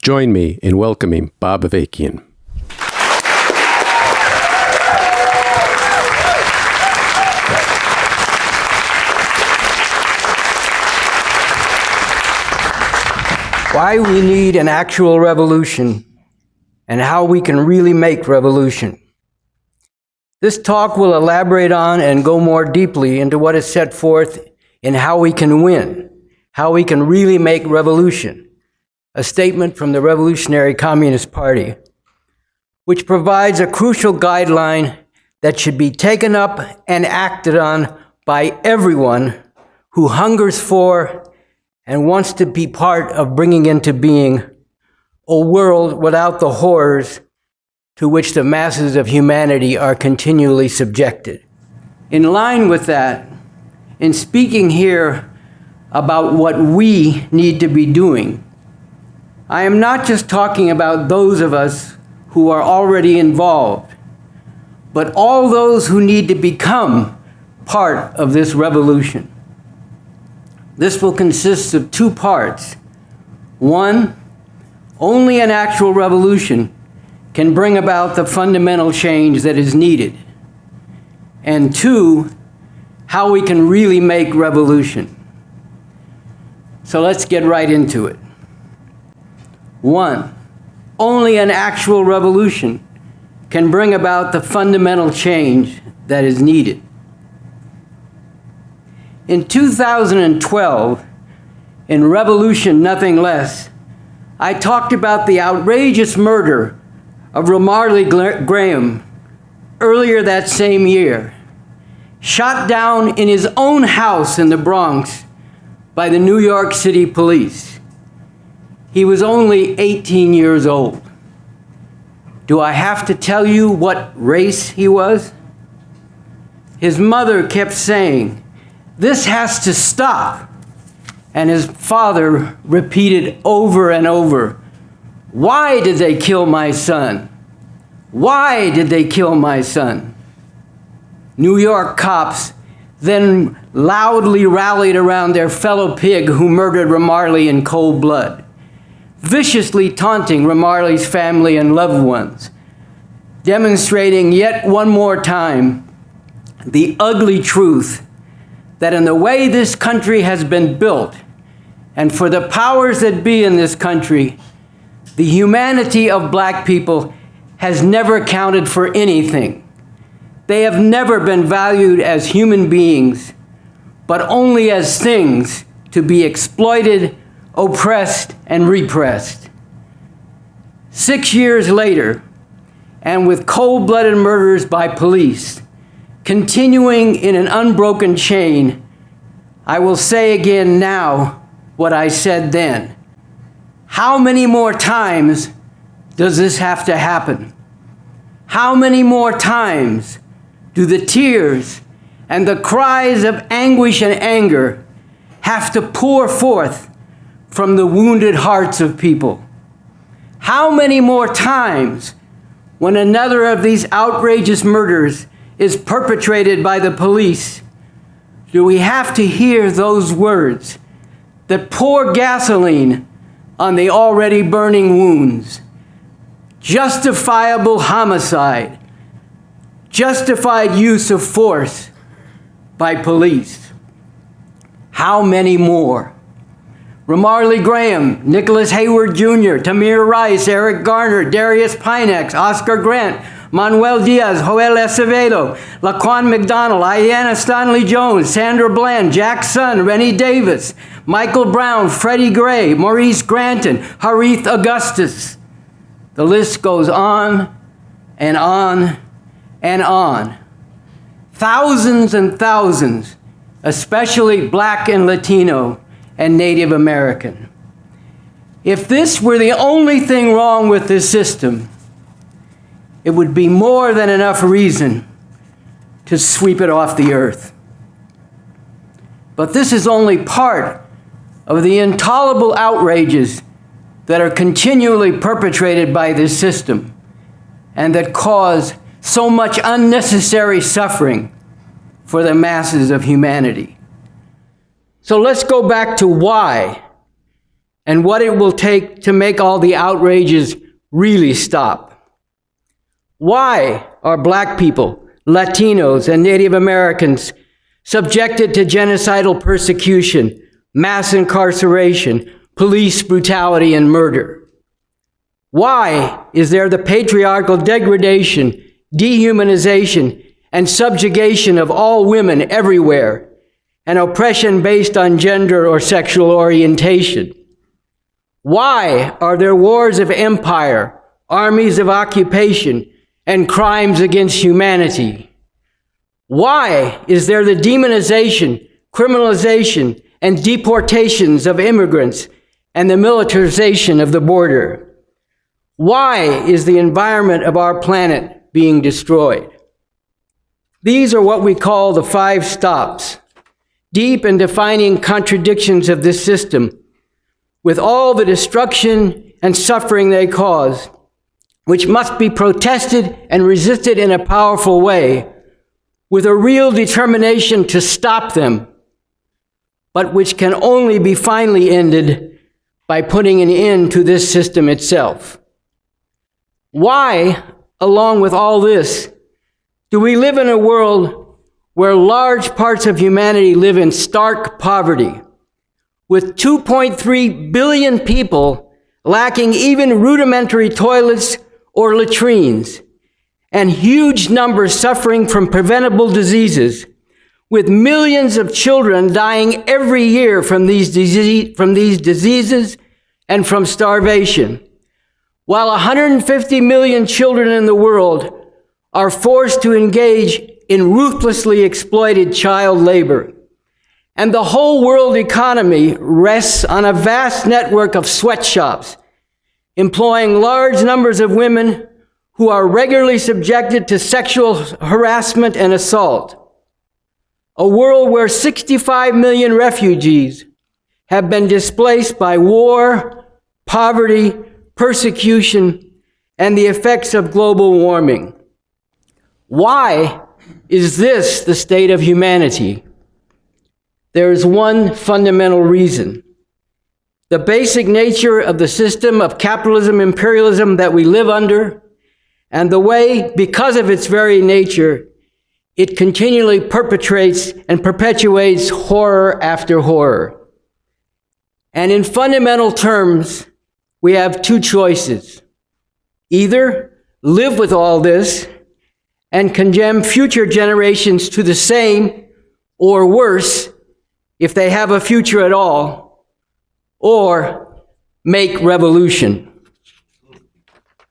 Join me in welcoming Bob Avakian. Why we need an actual revolution and how we can really make revolution. This talk will elaborate on and go more deeply into what is set forth in How We Can Win, How We Can Really Make Revolution, a statement from the Revolutionary Communist Party, which provides a crucial guideline that should be taken up and acted on by everyone who hungers for and wants to be part of bringing into being a world without the horrors to which the masses of humanity are continually subjected. In line with that, in speaking here about what we need to be doing, I am not just talking about those of us who are already involved, but all those who need to become part of this revolution. This will consist of two parts. One, only an actual revolution can bring about the fundamental change that is needed. And two, how we can really make revolution. So let's get right into it. One, only an actual revolution can bring about the fundamental change that is needed. In 2012, in Revolution Nothing Less, I talked about the outrageous murder of Ramarley Graham earlier that same year, shot down in his own house in the Bronx by the New York City police. He was only 18 years old. Do I have to tell you what race he was? His mother kept saying, "This has to stop." And his father repeated over and over, "Why did they kill my son? Why did they kill my son?" New York cops then loudly rallied around their fellow pig who murdered Ramarley in cold blood, viciously taunting Ramarley's family and loved ones, demonstrating yet one more time the ugly truth that in the way this country has been built, and for the powers that be in this country, the humanity of black people has never counted for anything. They have never been valued as human beings, but only as things to be exploited, oppressed, and repressed. 6 years later, and with cold-blooded murders by police, continuing in an unbroken chain, I will say again now what I said then. How many more times does this have to happen? How many more times do the tears and the cries of anguish and anger have to pour forth from the wounded hearts of people? How many more times, when another of these outrageous murders is perpetrated by the police, do we have to hear those words that pour gasoline on the already burning wounds? Justifiable homicide, justified use of force by police. How many more? Ramarley Graham, Nicholas Hayward Jr., Tamir Rice, Eric Garner, Darius Pinex, Oscar Grant, Manuel Diaz, Joel Acevedo, Laquan McDonald, Ayanna Stanley Jones, Sandra Bland, Jack Sun, Rennie Davis, Michael Brown, Freddie Gray, Maurice Granton, Harith Augustus. The list goes on and on and on. Thousands and thousands, especially Black and Latino and Native American. If this were the only thing wrong with this system, it would be more than enough reason to sweep it off the earth. But this is only part of the intolerable outrages that are continually perpetrated by this system and that cause so much unnecessary suffering for the masses of humanity. So let's go back to why and what it will take to make all the outrages really stop. Why are Black people, Latinos, and Native Americans subjected to genocidal persecution, mass incarceration, police brutality, and murder? Why is there the patriarchal degradation, dehumanization, and subjugation of all women everywhere, and oppression based on gender or sexual orientation? Why are there wars of empire, armies of occupation, and crimes against humanity? Why is there the demonization, criminalization, and deportations of immigrants and the militarization of the border? Why is the environment of our planet being destroyed? These are what we call the 5 stops, deep and defining contradictions of this system, with all the destruction and suffering they cause, which must be protested and resisted in a powerful way, with a real determination to stop them, but which can only be finally ended by putting an end to this system itself. Why, along with all this, do we live in a world where large parts of humanity live in stark poverty, with 2.3 billion people lacking even rudimentary toilets or latrines, and huge numbers suffering from preventable diseases, with millions of children dying every year from these diseases and from starvation, while 150 million children in the world are forced to engage in ruthlessly exploited child labor. And the whole world economy rests on a vast network of sweatshops, employing large numbers of women who are regularly subjected to sexual harassment and assault. A world where 65 million refugees have been displaced by war, poverty, persecution, and the effects of global warming. Why is this the state of humanity? There is one fundamental reason. The basic nature of the system of capitalism, imperialism that we live under, and the way, because of its very nature, it continually perpetrates and perpetuates horror after horror. And in fundamental terms, we have 2 choices. Either live with all this and condemn future generations to the same, or worse, if they have a future at all, or make revolution.